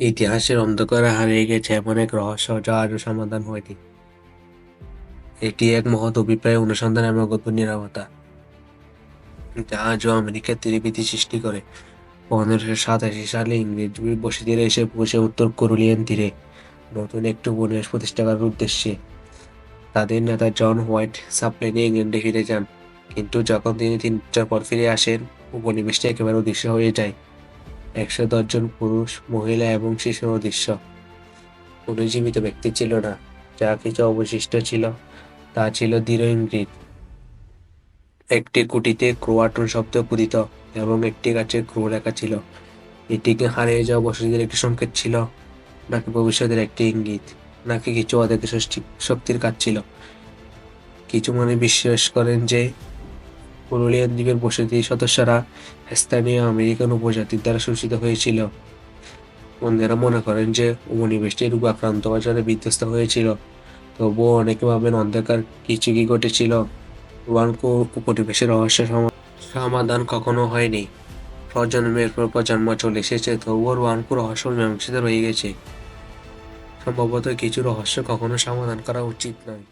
ইতিহাসের অন্ধকারে হারিয়ে গেছে এমন এক রহস্য যা আজও সমাধান হয়নি। এটি এক মহৎ অভিপ্রায় অনুসন্ধান এবং অদ্ভুত নিরবতা, যা আজও আমেরিকার তীরে ভীতি সৃষ্টি করে। 1587 সালে ইংরেজ বসতিরা এসে পৌঁছে উত্তর কোরিলিয়ান তীরে নতুন একটি উপনিবেশ প্রতিষ্ঠা করার উদ্দেশ্যে। তাদের নেতা জন হোয়াইট সাপ্লাই নিয়ে ইংল্যান্ডে ফিরে যান, কিন্তু যখন তিনি 3 বছর পর ফিরে আসেন, উপনিবেশটি একেবারে অদৃশ্য হয়ে যায়। 110 জন পুরুষ, মহিলা এবং শিশুর অদৃশ্য। কোনো জীবিত ব্যক্তি ছিল না। যা কিছু অবশিষ্ট ছিল তা ছিল দৃঢ় ইঙ্গিত। একটি কুটিতে ক্রোয়াটন শব্দ পতিত এবং একটি গাছে ক্রো লেখা ছিল। এটিকে হারিয়ে যাওয়া বসতিদের একটি সংকেত ছিল, নাকি ভবিষ্যতের একটি ইঙ্গিত, নাকি কিছু অদৃশ্য শক্তির কাজ ছিল। কিছু মানুষ বিশ্বাস করেন যে কোরিলিয়ান দ্বীপের বসতির সদস্যরা স্থানীয় আমেরিকান উপজাতির দ্বারা শোষিত হয়েছিল। অন্যেরা মনে করেন যে উপনিবেশটি রোগ আক্রান্ত বা যারা বিধ্বস্ত হয়েছিল। তবুও অনেকে ভাবেন অন্ধকার কিছু কি ঘটেছিল। ওয়ানকো উপনিবেশের রহস্য সমাধান কখনো হয়নি। প্রজন্মের পর প্রজন্ম চলে এসেছে, তবুও ওয়ানকো রহস্য মীমাংসিত রয়ে গেছে। সম্ভবত কিছু রহস্য কখনো সমাধান করা উচিত নয়।